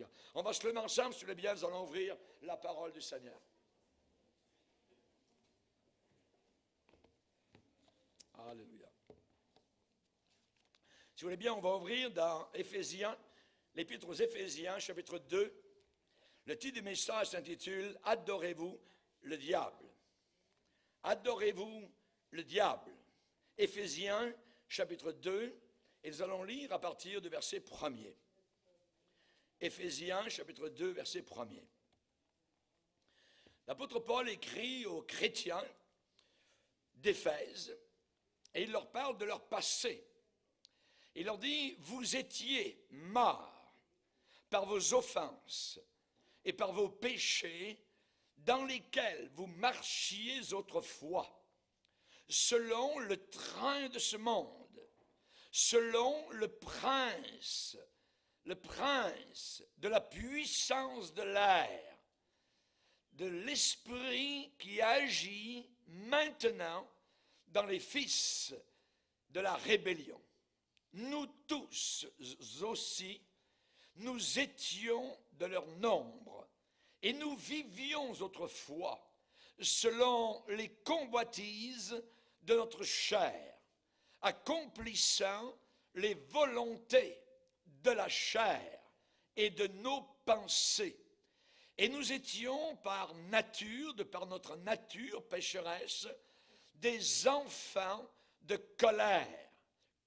Alléluia. On va se lever ensemble, si vous voulez bien, nous allons ouvrir la parole du Seigneur. Alléluia. Si vous voulez bien, on va ouvrir dans Éphésiens, l'Épître aux Éphésiens, chapitre 2. Le titre du message s'intitule « Adorez-vous le diable ». Adorez-vous le diable. Éphésiens, chapitre 2, et nous allons lire à partir du verset 1er. Éphésiens, chapitre 2, verset 1er. L'apôtre Paul écrit aux chrétiens d'Éphèse, et il leur parle de leur passé. Il leur dit, vous étiez morts par vos offenses et par vos péchés dans lesquels vous marchiez autrefois, selon le train de ce monde, selon le prince de la puissance de l'air, de l'esprit qui agit maintenant dans les fils de la rébellion. Nous tous aussi, nous étions de leur nombre, et nous vivions autrefois selon les convoitises de notre chair, accomplissant les volontés de la chair et de nos pensées. Et nous étions par nature, de par notre nature pécheresse, des enfants de colère,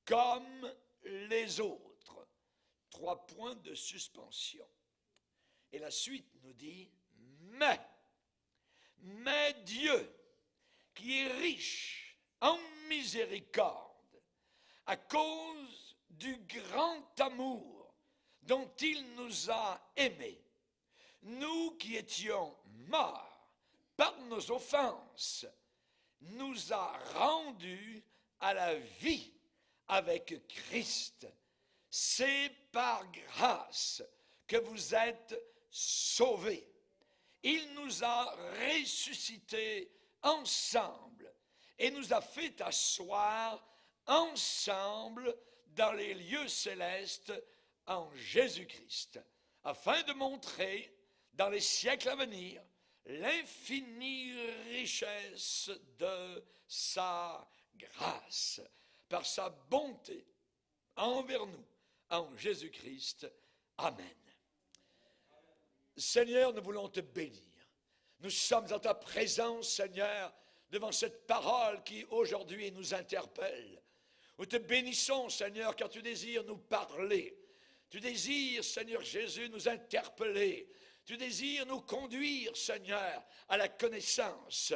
comme les autres. 3 points de suspension. Et la suite nous dit, mais Dieu, qui est riche en miséricorde, à cause du grand amour dont il nous a aimés, nous qui étions morts par nos offenses, nous a rendus à la vie avec Christ. C'est par grâce que vous êtes sauvés. Il nous a ressuscités ensemble et nous a fait asseoir ensemble dans les lieux célestes en Jésus-Christ, afin de montrer dans les siècles à venir l'infinie richesse de sa grâce, par sa bonté envers nous, en Jésus-Christ. Amen. Seigneur, nous voulons te bénir. Nous sommes en ta présence, Seigneur, devant cette parole qui aujourd'hui nous interpelle. Nous te bénissons, Seigneur, car tu désires nous parler. Tu désires, Seigneur Jésus, nous interpeller. Tu désires nous conduire, Seigneur, à la connaissance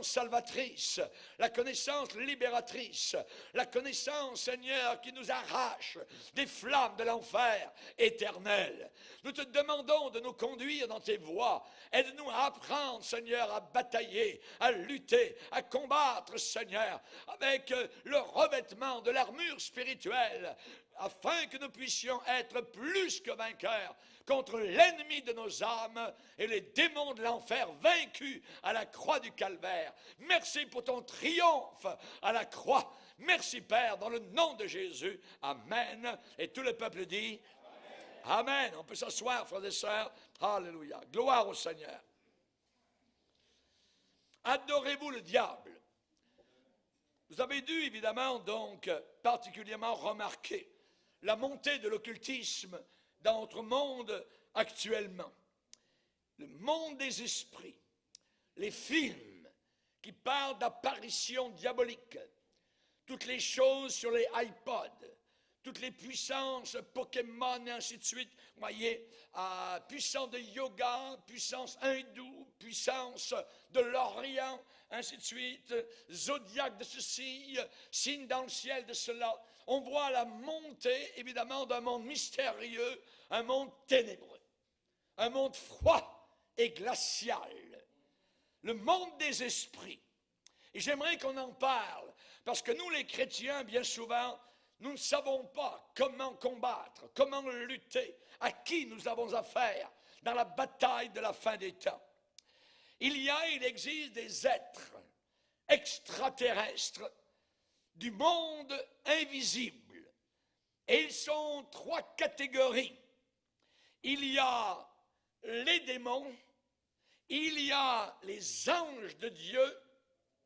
salvatrice, la connaissance libératrice, la connaissance, Seigneur, qui nous arrache des flammes de l'enfer éternel. Nous te demandons de nous conduire dans tes voies. Aide-nous à apprendre, Seigneur, à batailler, à lutter, à combattre, Seigneur, avec le revêtement de l'armure spirituelle, afin que nous puissions être plus que vainqueurs contre l'ennemi de nos âmes et les démons de l'enfer vaincus à la croix du calvaire. Merci pour ton triomphe à la croix. Merci, Père, dans le nom de Jésus. Amen. Et tout le peuple dit Amen. Amen. On peut s'asseoir, frères et sœurs. Alléluia. Gloire au Seigneur. Adorez-vous le diable. Vous avez dû, évidemment, donc, particulièrement remarquer la montée de l'occultisme dans notre monde actuellement. Le monde des esprits, les films qui parlent d'apparitions diaboliques, toutes les choses sur les iPods, toutes les puissances Pokémon et ainsi de suite, vous voyez, puissance de yoga, puissance hindoue, puissance de l'Orient, ainsi de suite, zodiaque de ceci, signe dans le ciel de cela. On voit la montée, évidemment, d'un monde mystérieux, un monde ténébreux, un monde froid et glacial, le monde des esprits. Et j'aimerais qu'on en parle, parce que nous, les chrétiens, bien souvent, nous ne savons pas comment combattre, comment lutter, à qui nous avons affaire dans la bataille de la fin des temps. Il existe des êtres extraterrestres du monde invisible. Et ils sont 3 catégories. il y a les démons, il y a les anges de Dieu,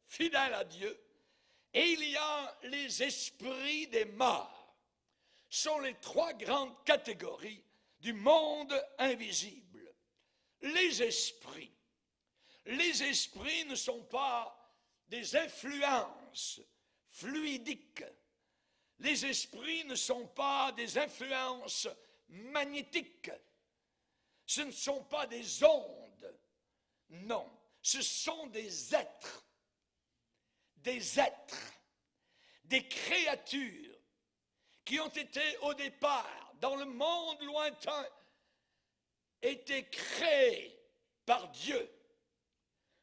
fidèles à Dieu, et il y a les esprits des morts. Ce sont les trois grandes catégories du monde invisible. Les esprits ne sont pas des influences fluidiques. Les esprits ne sont pas des influences magnétiques. Ce ne sont pas des ondes. Non, ce sont des êtres, des créatures qui ont été au départ, dans le monde lointain, été créés par Dieu.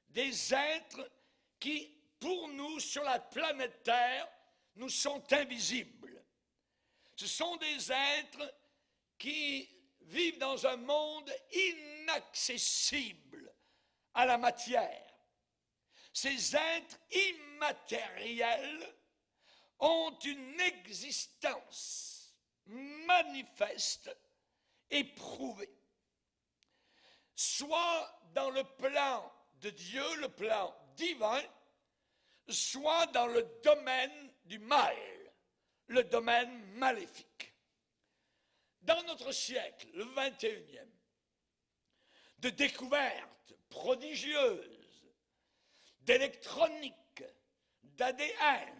Des êtres qui, pour nous, sur la planète Terre, nous sont invisibles. Ce sont des êtres qui vivent dans un monde inaccessible à la matière. Ces êtres immatériels ont une existence manifeste, éprouvée, soit dans le plan de Dieu, le plan divin, soit dans le domaine du mal, le domaine maléfique. Dans notre siècle, le 21e, de découvertes prodigieuses, d'électronique, d'ADN,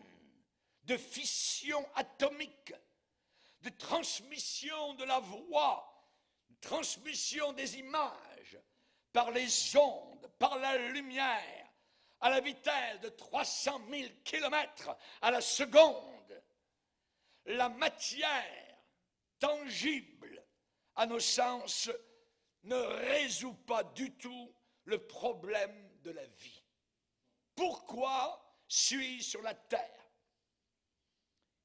de fission atomique, de transmission de la voix, de transmission des images par les ondes, par la lumière, à la vitesse de 300 000 km à la seconde. La matière tangible, à nos sens, ne résout pas du tout le problème de la vie. Pourquoi suis-je sur la terre?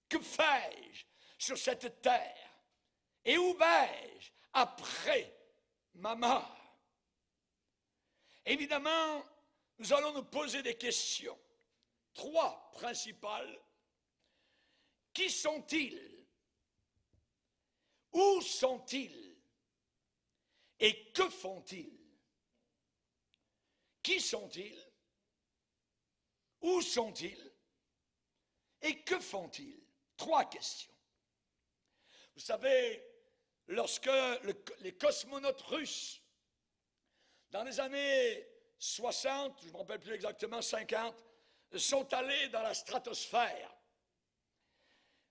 Que fais-je sur cette terre? Et où vais-je après ma mort? Évidemment, nous allons nous poser des questions. Trois principales. Qui sont-ils? Où sont-ils? Et que font-ils? Qui sont-ils? Où sont-ils? Et que font-ils? Trois questions. Vous savez, lorsque les cosmonautes russes, dans les années 60, je ne me rappelle plus exactement, 50, sont allés dans la stratosphère,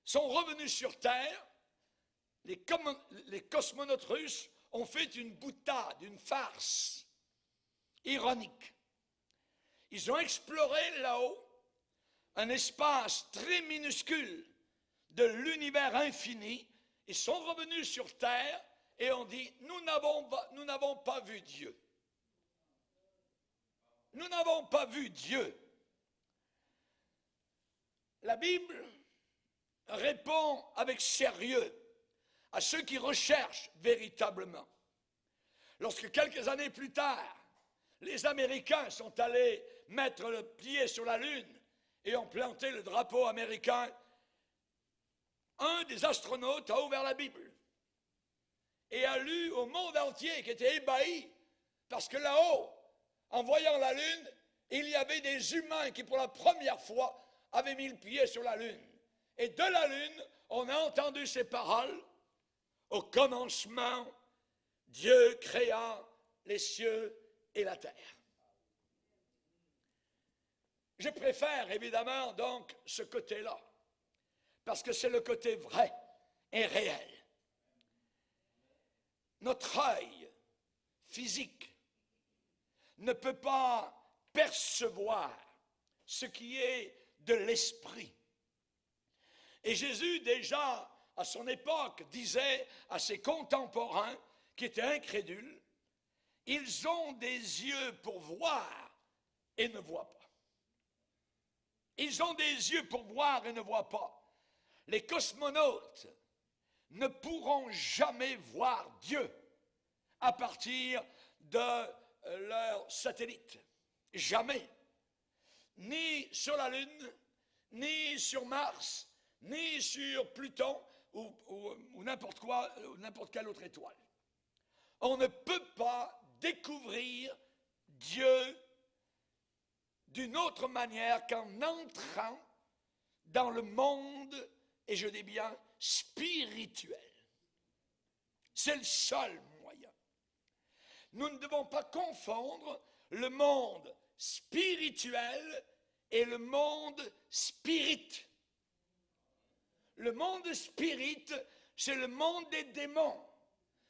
sont revenus sur Terre, les cosmonautes russes ont fait une boutade, une farce ironique. Ils ont exploré là-haut un espace très minuscule de l'univers infini. Ils sont revenus sur Terre et ont dit, nous n'avons pas vu Dieu. Nous n'avons pas vu Dieu. La Bible répond avec sérieux à ceux qui recherchent véritablement. Lorsque quelques années plus tard, les Américains sont allés mettre le pied sur la Lune et ont planté le drapeau américain, un des astronautes a ouvert la Bible et a lu au monde entier qui était ébahi parce que là-haut, en voyant la Lune, il y avait des humains qui pour la première fois avaient mis le pied sur la Lune. Et de la Lune, on a entendu ces paroles. Au commencement, Dieu créa les cieux et la terre. Je préfère évidemment donc ce côté-là, parce que c'est le côté vrai et réel. Notre œil physique ne peut pas percevoir ce qui est de l'esprit. Et Jésus, déjà à son époque, disait à ses contemporains qui étaient incrédules, ils ont des yeux pour voir et ne voient pas. Ils ont des yeux pour voir et ne voient pas. Les cosmonautes ne pourront jamais voir Dieu à partir de leur satellite. Jamais. Ni sur la Lune, ni sur Mars, ni sur Pluton ou n'importe quoi, ou n'importe quelle autre étoile. on ne peut pas découvrir Dieu d'une autre manière qu'en entrant dans le monde, et je dis bien spirituel. C'est le seul moyen. Nous ne devons pas confondre le monde spirituel et le monde spirit. Le monde spirit, c'est le monde des démons,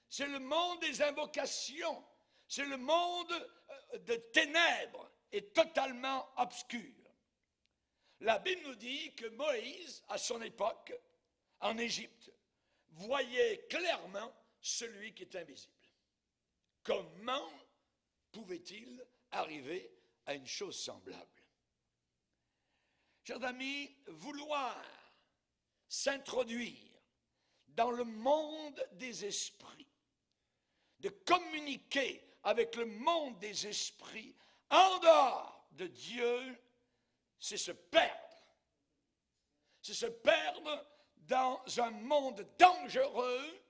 c'est le monde des invocations, c'est le monde de ténèbres et totalement obscur. La Bible nous dit que Moïse, à son époque, en Égypte, voyait clairement celui qui est invisible. Comment pouvait-il arriver à une chose semblable? Chers amis, vouloir s'introduire dans le monde des esprits, de communiquer avec le monde des esprits en dehors de Dieu, c'est se perdre. C'est se perdre dans un monde dangereux,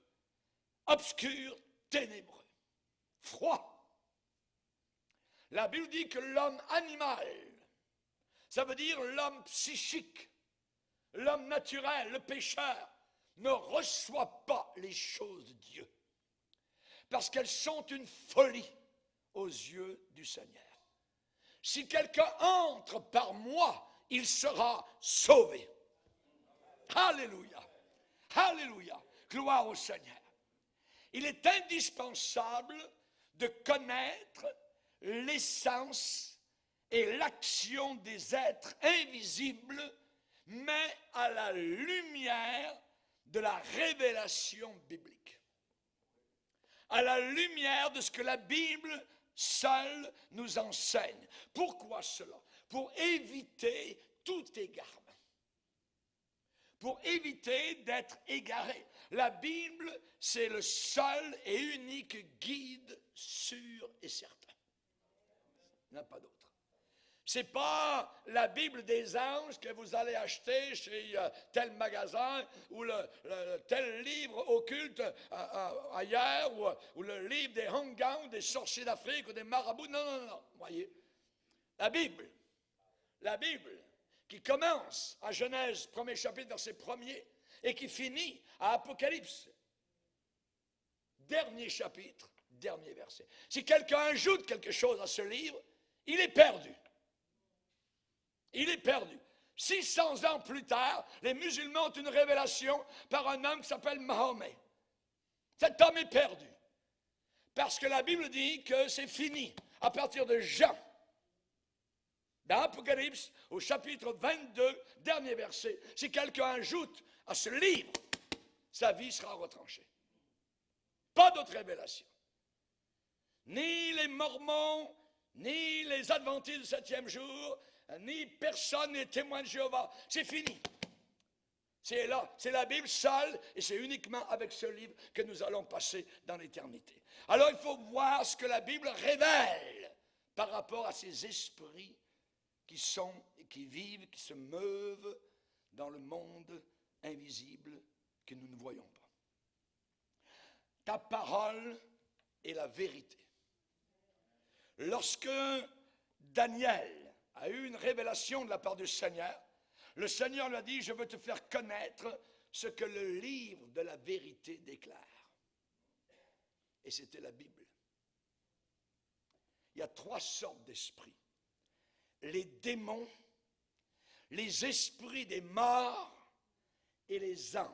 obscur, ténébreux, froid. La Bible dit que l'homme animal, ça veut dire l'homme psychique, l'homme naturel, le pécheur, ne reçoit pas les choses de Dieu, parce qu'elles sont une folie aux yeux du Seigneur. Si quelqu'un entre par moi, il sera sauvé. Alléluia, alléluia, gloire au Seigneur. Il est indispensable de connaître l'essence et l'action des êtres invisibles, mais à la lumière de la révélation biblique, à la lumière de ce que la Bible seule nous enseigne. Pourquoi cela? Pour éviter tout égarement, pour éviter d'être égaré. La Bible, c'est le seul et unique guide sûr et certain. Il n'y en a pas d'autre. Ce n'est pas la Bible des anges que vous allez acheter chez tel magasin ou tel livre occulte ailleurs ou le livre des Hongans, des sorciers d'Afrique ou des marabouts. Non, non, non. Voyez, la Bible qui commence à Genèse, 1er chapitre, verset 1er, et qui finit à Apocalypse, dernier chapitre, dernier verset. Si quelqu'un ajoute quelque chose à ce livre, il est perdu. Il est perdu. 600 ans plus tard, les musulmans ont une révélation par un homme qui s'appelle Mahomet. Cet homme est perdu. Parce que la Bible dit que c'est fini. À partir de Jean, dans Apocalypse, au chapitre 22, dernier verset, si quelqu'un ajoute à ce livre, sa vie sera retranchée. Pas d'autre révélation. Ni les Mormons, ni les Adventistes du 7e jour, ni personne n'est témoin de Jéhovah. C'est fini. C'est là, c'est la Bible seule, et c'est uniquement avec ce livre que nous allons passer dans l'éternité. Alors il faut voir ce que la Bible révèle par rapport à ces esprits qui sont, qui vivent, qui se meuvent dans le monde invisible que nous ne voyons pas. Ta parole est la vérité. Lorsque Daniel a eu une révélation de la part du Seigneur, le Seigneur lui a dit, je veux te faire connaître ce que le livre de la vérité déclare. Et c'était la Bible. Il y a 3 sortes d'esprits. Les démons, les esprits des morts et les anges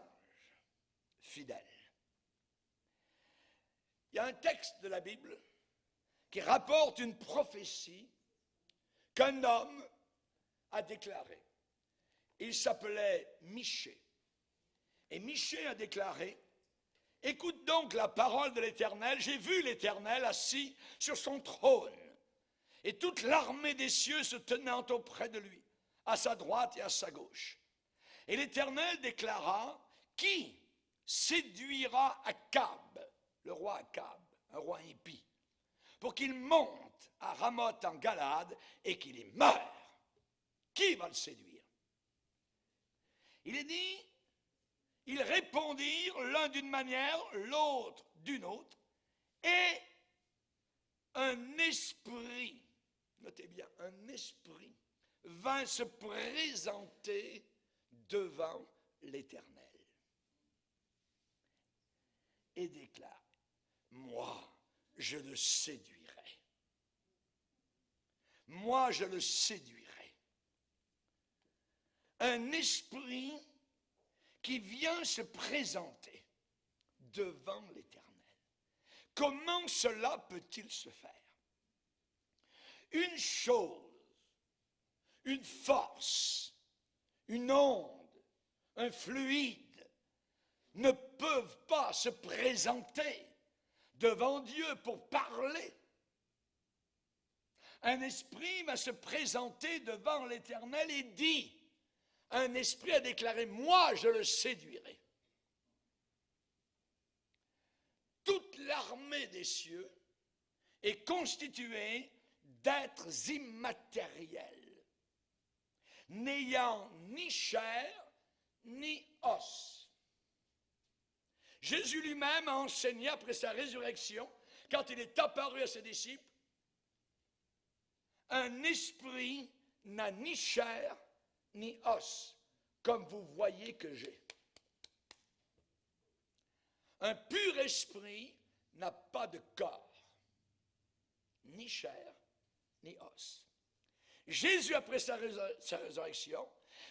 fidèles. Il y a un texte de la Bible qui rapporte une prophétie qu'un homme a déclarée. Il s'appelait Michée. Et Michée a déclaré, « Écoute donc la parole de l'Éternel, j'ai vu l'Éternel assis sur son trône, et toute l'armée des cieux se tenant auprès de lui, à sa droite et à sa gauche. Et l'Éternel déclara, qui séduira Akab, le roi Akab, un roi impie, pour qu'il monte à Ramoth en Galade et qu'il y meure. Qui va le séduire? » Il est dit, ils répondirent l'un d'une manière, l'autre d'une autre, Et un esprit, notez bien, un esprit vint se présenter devant l'Éternel et déclare, moi, je le séduirai. Moi, je le séduirai. Un esprit qui vient se présenter devant l'Éternel. Comment cela peut-il se faire? Une chose, une force, une onde, un fluide ne peuvent pas se présenter devant Dieu pour parler. Un esprit va se présenter devant l'Éternel et dit, un esprit a déclaré, moi je le séduirai. Toute l'armée des cieux est constituée d'êtres immatériels, n'ayant ni chair ni os. Jésus lui-même a enseigné après sa résurrection, quand il est apparu à ses disciples, un esprit n'a ni chair ni os, comme vous voyez que j'ai. Un pur esprit n'a pas de corps, ni chair, ni os. Jésus, après sa résurrection,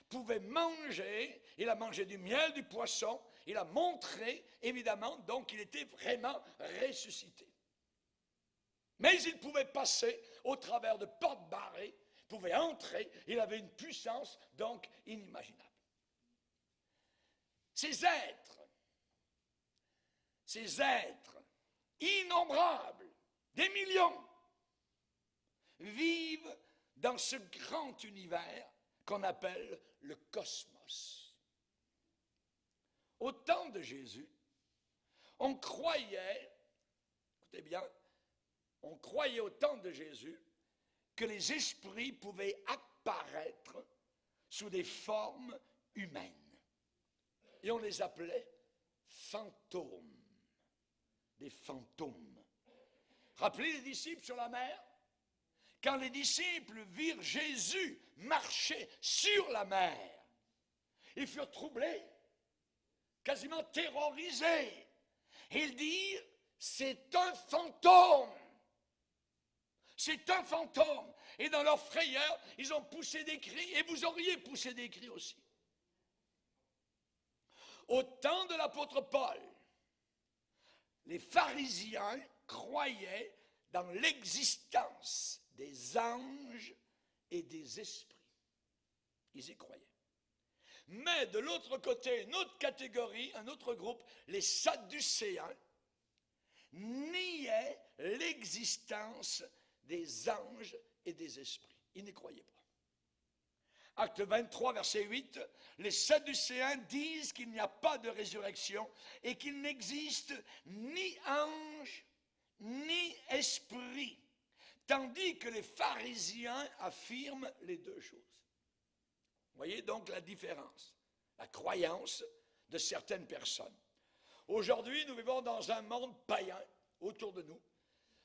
pouvait manger, il a mangé du miel, du poisson, il a montré, évidemment, donc il était vraiment ressuscité. Mais il pouvait passer au travers de portes barrées, il pouvait entrer, il avait une puissance donc inimaginable. Ces êtres innombrables, des millions, vivent dans ce grand univers qu'on appelle le cosmos. Au temps de Jésus, on croyait, écoutez bien, on croyait au temps de Jésus que les esprits pouvaient apparaître sous des formes humaines. Et on les appelait fantômes. Des fantômes. Rappelez les disciples sur la mer? Quand les disciples virent Jésus marcher sur la mer, ils furent troublés, quasiment terrorisés. Ils dirent, c'est un fantôme. C'est un fantôme. Et dans leur frayeur, ils ont poussé des cris, et vous auriez poussé des cris aussi. Au temps de l'apôtre Paul, les pharisiens croyaient dans l'existence des anges et des esprits. Ils y croyaient. Mais de l'autre côté, une autre catégorie, un autre groupe, les Sadducéens, niaient l'existence des anges et des esprits. Ils n'y croyaient pas. Acte 23, verset 8, les Sadducéens disent qu'il n'y a pas de résurrection et qu'il n'existe ni ange ni esprit, tandis que les pharisiens affirment les deux choses. Vous voyez donc la différence, la croyance de certaines personnes. Aujourd'hui, nous vivons dans un monde païen autour de nous,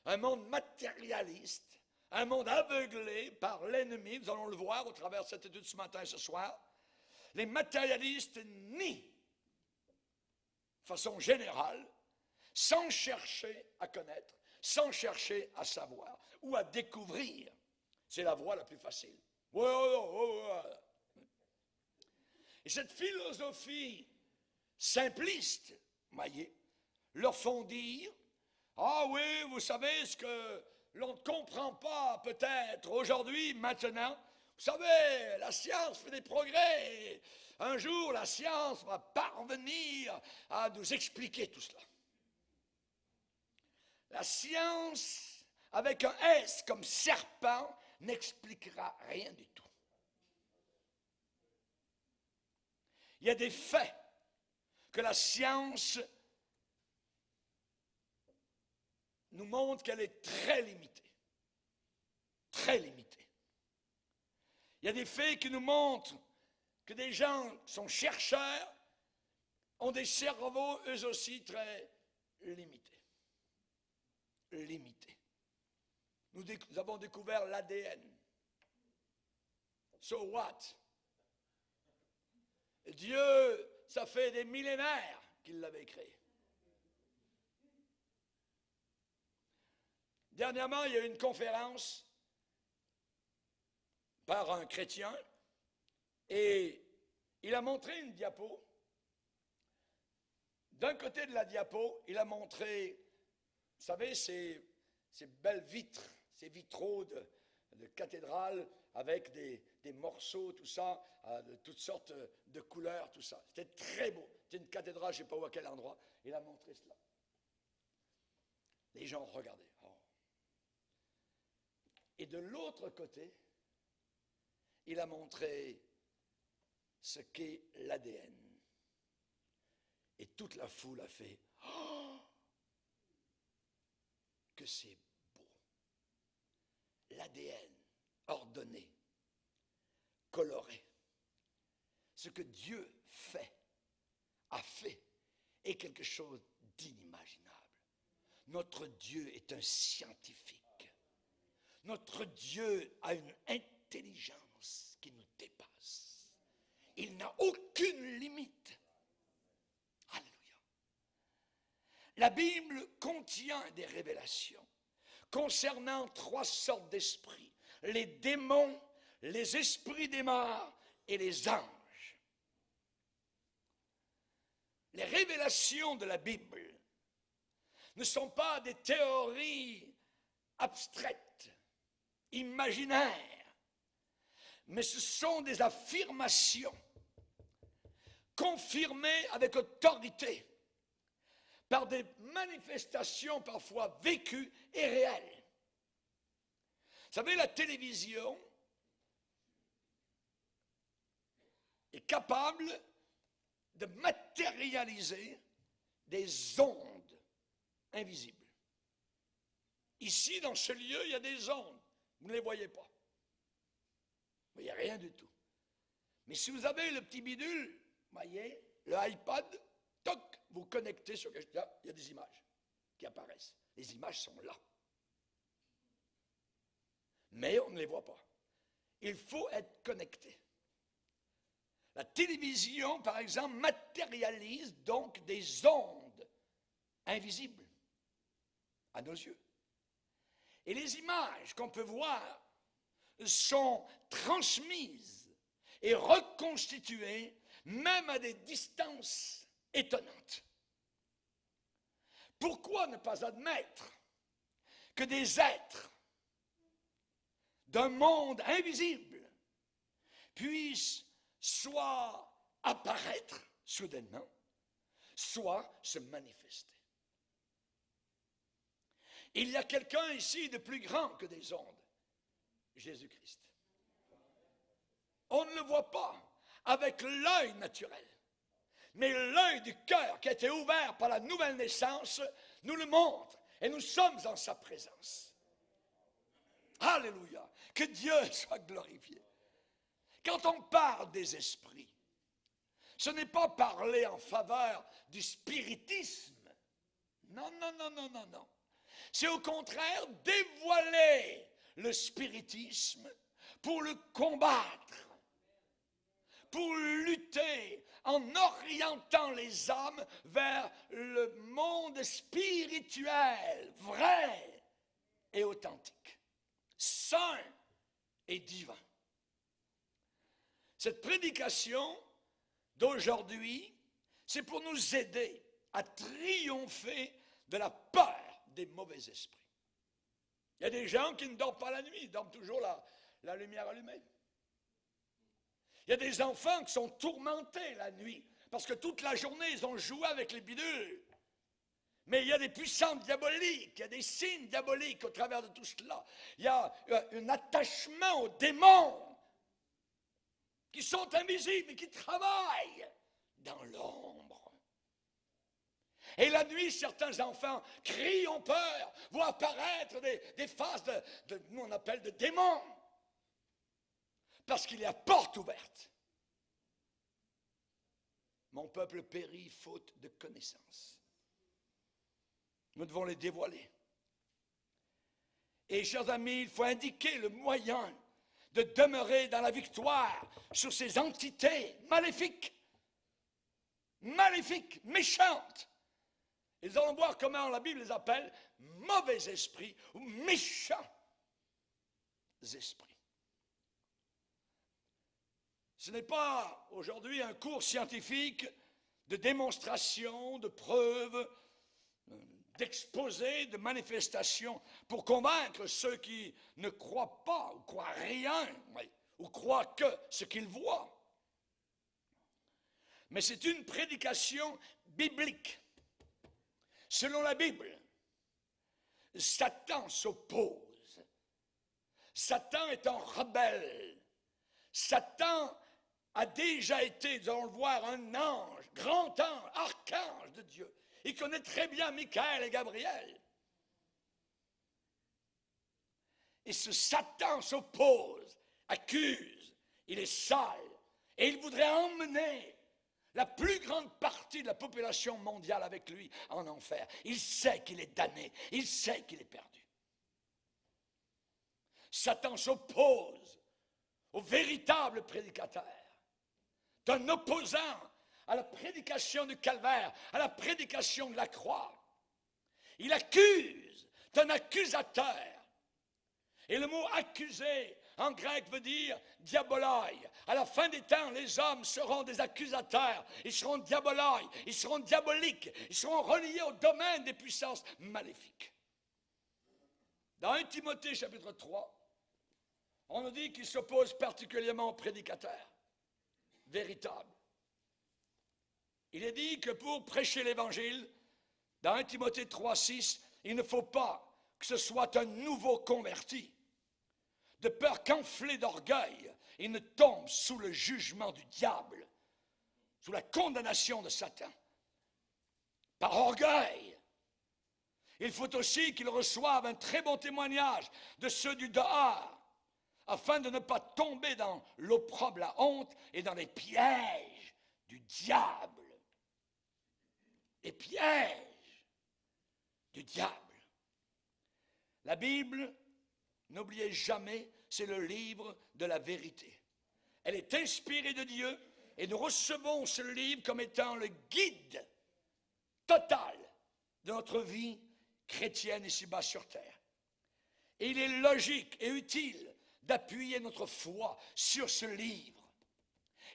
un monde matérialiste, un monde aveuglé par l'ennemi, nous allons le voir au travers de cette étude ce matin et ce soir. Les matérialistes nient, de façon générale, sans chercher à connaître, sans chercher à savoir ou à découvrir. C'est la voie la plus facile. Et cette philosophie simpliste, voyez, leur font dire, ah oui, vous savez ce que l'on ne comprend pas peut-être aujourd'hui, maintenant. Vous savez, la science fait des progrès. Et un jour, la science va parvenir à nous expliquer tout cela. La science, avec un S comme serpent, n'expliquera rien du tout. Il y a des faits que la science nous montre qu'elle est très limitée. Très limitée. Il y a des faits qui nous montrent que des gens qui sont chercheurs ont des cerveaux eux aussi très limités. limité. Nous avons découvert l'ADN. So what? Dieu, ça fait des millénaires qu'il l'avait créé. Dernièrement, il y a eu une conférence par un chrétien et il a montré une diapo. D'un côté de la diapo, il a montré, vous savez, ces belles vitres, ces vitraux de cathédrale avec des morceaux, tout ça, de toutes sortes de couleurs, tout ça. C'était très beau. C'était une cathédrale, je ne sais pas où, à quel endroit. Il a montré cela. Les gens regardaient. Oh. Et de l'autre côté, il a montré ce qu'est l'ADN. Et toute la foule a fait « Oh, que c'est beau !» L'ADN ordonné, coloré. Ce que Dieu a fait, est quelque chose d'inimaginable. Notre Dieu est un scientifique. Notre Dieu a une intelligence qui nous dépasse. Il n'a aucune limite. Alléluia. La Bible contient des révélations concernant 3 sortes d'esprits. Les démons, les esprits des morts et les anges. Les révélations de la Bible ne sont pas des théories abstraites, imaginaires, mais ce sont des affirmations confirmées avec autorité par des manifestations parfois vécues et réelles. Vous savez, la télévision est capable de matérialiser des ondes invisibles. Ici, dans ce lieu, il y a des ondes. Vous ne les voyez pas. Il n'y a rien du tout. Mais si vous avez le petit bidule, voyez, le iPad, toc, vous connectez sur quelque chose. Il y a des images qui apparaissent. Les images sont là. Mais on ne les voit pas. Il faut être connecté. La télévision, par exemple, matérialise donc des ondes invisibles à nos yeux. Et les images qu'on peut voir sont transmises et reconstituées même à des distances étonnantes. Pourquoi ne pas admettre que des êtres d'un monde invisible puissent soit apparaître soudainement, soit se manifester? Il y a quelqu'un ici de plus grand que des ondes, Jésus-Christ. On ne le voit pas avec l'œil naturel, mais l'œil du cœur qui a été ouvert par la nouvelle naissance nous le montre et nous sommes en sa présence. Alléluia, que Dieu soit glorifié. Quand on parle des esprits, ce n'est pas parler en faveur du spiritisme. Non, non, non, non, non, non. C'est au contraire dévoiler le spiritisme pour le combattre, pour lutter en orientant les âmes vers le monde spirituel, vrai et authentique, saint et divin. Cette prédication d'aujourd'hui, c'est pour nous aider à triompher de la peur des mauvais esprits. Il y a des gens qui ne dorment pas la nuit, ils dorment toujours la lumière allumée. Il y a des enfants qui sont tourmentés la nuit, parce que toute la journée, ils ont joué avec les bidules. Mais il y a des puissances diaboliques, il y a des signes diaboliques au travers de tout cela. Il y a un attachement aux démons qui sont invisibles et qui travaillent dans l'ombre. Et la nuit, certains enfants crient, ont peur, voient apparaître des faces nous on appelle de démons. Parce qu'il y a porte ouverte. Mon peuple périt faute de connaissance. Nous devons les dévoiler. Et chers amis, il faut indiquer le moyen de demeurer dans la victoire sur ces entités maléfiques, méchantes. Et nous allons voir comment la Bible les appelle mauvais esprits ou méchants esprits. Ce n'est pas aujourd'hui un cours scientifique de démonstration, de preuves, d'exposés, de manifestations pour convaincre ceux qui ne croient pas ou croient rien, ou croient que ce qu'ils voient. Mais c'est une prédication biblique. Selon la Bible, Satan s'oppose. Satan est un rebelle. Satan a déjà été, nous allons le voir, un ange, grand ange, archange de Dieu. Il connaît très bien Michael et Gabriel. Et ce Satan s'oppose, accuse, il est sale, et il voudrait emmener la plus grande partie de la population mondiale avec lui en enfer. Il sait qu'il est damné, il sait qu'il est perdu. Satan s'oppose au véritable prédicateur, d'un opposant à la prédication du calvaire, à la prédication de la croix. Il accuse d'un accusateur. Et le mot accuser en grec veut dire diaboloi. À la fin des temps, les hommes seront des accusateurs, ils seront diaboloi, ils seront diaboliques, ils seront reliés au domaine des puissances maléfiques. Dans 1 Timothée chapitre 3, on nous dit qu'il s'oppose particulièrement aux prédicateurs véritables. Il est dit que pour prêcher l'Évangile, dans 1 Timothée 3, 6, il ne faut pas que ce soit un nouveau converti, de peur qu'enflé d'orgueil, il ne tombe sous le jugement du diable, sous la condamnation de Satan. Par orgueil. Il faut aussi qu'il reçoive un très bon témoignage de ceux du dehors, afin de ne pas tomber dans l'opprobre, la honte et dans les pièges du diable. Les pièges du diable. La Bible, n'oubliez jamais, c'est le livre de la vérité. Elle est inspirée de Dieu et nous recevons ce livre comme étant le guide total de notre vie chrétienne ici-bas sur terre. Et il est logique et utile d'appuyer notre foi sur ce livre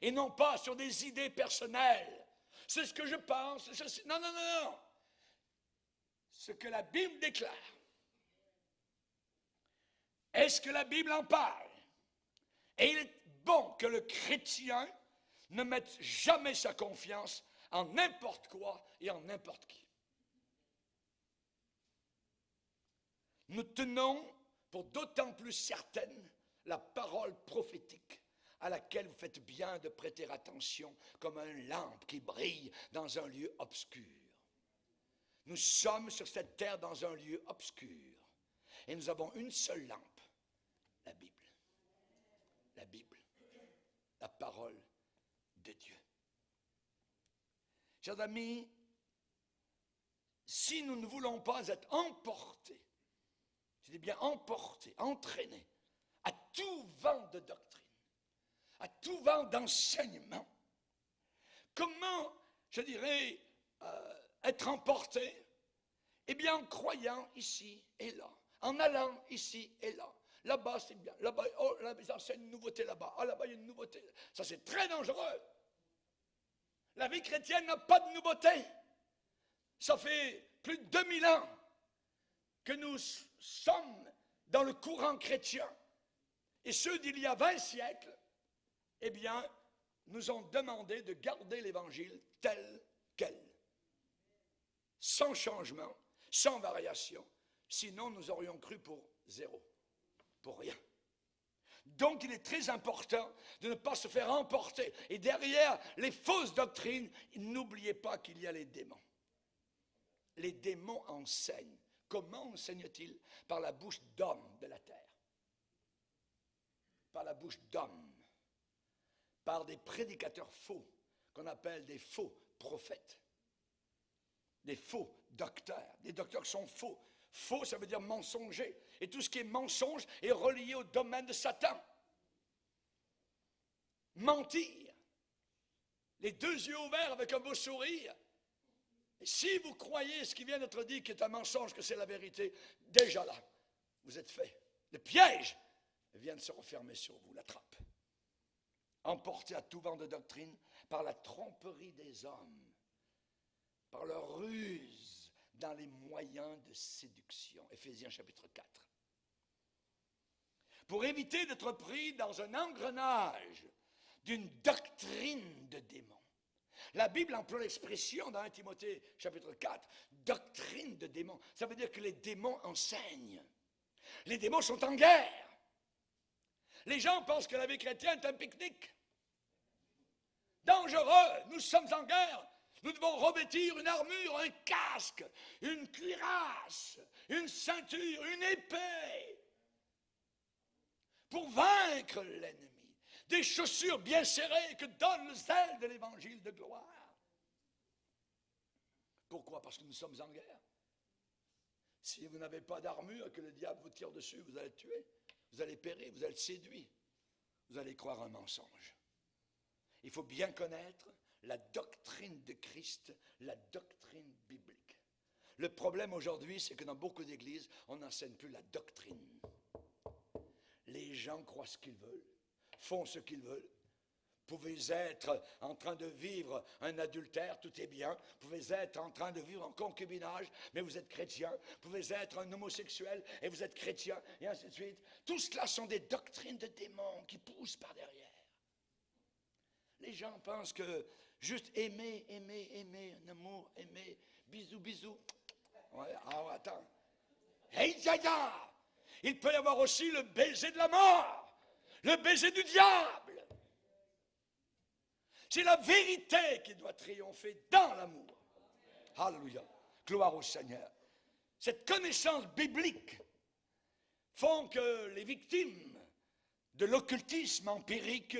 et non pas sur des idées personnelles. C'est ce que je pense. Non. Ce que la Bible déclare. Est-ce que la Bible en parle? Et il est bon que le chrétien ne mette jamais sa confiance en n'importe quoi et en n'importe qui. Nous tenons pour d'autant plus certaine la parole prophétique à laquelle vous faites bien de prêter attention comme une lampe qui brille dans un lieu obscur. Nous sommes sur cette terre dans un lieu obscur et nous avons une seule lampe, la Bible. La Bible, la parole de Dieu. Chers amis, si nous ne voulons pas être emportés, je dis bien emportés, entraînés à tout vent de doctrine, à tout vent d'enseignement, comment, je dirais, être emporté? Eh bien, en croyant ici et là, en allant ici et là. Là-bas, c'est bien. Là-bas, oh, là, ils enseignent une nouveauté là-bas. Ah, là-bas, il y a une nouveauté. Ça, c'est très dangereux. La vie chrétienne n'a pas de nouveauté. Ça fait plus de 2000 ans que nous sommes dans le courant chrétien. Et ceux d'il y a 20 siècles, eh bien, nous ont demandé de garder l'Évangile tel quel. Sans changement, sans variation. Sinon, nous aurions cru pour zéro. Pour rien. Donc, il est très important de ne pas se faire emporter. Et derrière les fausses doctrines, n'oubliez pas qu'il y a les démons. Les démons enseignent. Comment enseignent-ils? Par la bouche d'hommes de la terre. Par la bouche d'hommes. Par des prédicateurs faux, qu'on appelle des faux prophètes. Des faux docteurs. Des docteurs qui sont faux. Faux, ça veut dire mensonger. Et tout ce qui est mensonge est relié au domaine de Satan. Mentir. Les deux yeux ouverts avec un beau sourire. Et si vous croyez ce qui vient d'être dit, qui est un mensonge, que c'est la vérité, déjà là, vous êtes fait. Le piège vient de se refermer sur vous, la trappe. Emporté à tout vent de doctrine par la tromperie des hommes, par leur ruse dans les moyens de séduction. Éphésiens chapitre 4. Pour éviter d'être pris dans un engrenage d'une doctrine de démons. La Bible emploie l'expression dans 1 Timothée chapitre 4, doctrine de démons. Ça veut dire que les démons enseignent. Les démons sont en guerre. Les gens pensent que la vie chrétienne est un pique-nique. Dangereux, nous sommes en guerre. Nous devons revêtir une armure, un casque, une cuirasse, une ceinture, une épée pour vaincre l'ennemi. Des chaussures bien serrées que donne le zèle de l'évangile de gloire. Pourquoi? Parce que nous sommes en guerre. Si vous n'avez pas d'armure, que le diable vous tire dessus, vous allez tuer, vous allez périr, vous allez être séduit, vous allez croire un mensonge. Il faut bien connaître la doctrine de Christ, la doctrine biblique. Le problème aujourd'hui, c'est que dans beaucoup d'églises, on n'enseigne plus la doctrine. Les gens croient ce qu'ils veulent, font ce qu'ils veulent. Vous pouvez être en train de vivre un adultère, tout est bien. Vous pouvez être en train de vivre un concubinage, mais vous êtes chrétien. Vous pouvez être un homosexuel et vous êtes chrétien, et ainsi de suite. Tout cela sont des doctrines de démons qui poussent par derrière. Les gens pensent que juste aimer, un amour, aimer, bisous, bisous. Ouais, ah, attends. Hey, yaya! Il peut y avoir aussi le baiser de la mort, le baiser du diable. C'est la vérité qui doit triompher dans l'amour. Alléluia. Gloire au Seigneur. Cette connaissance biblique font que les victimes de l'occultisme empirique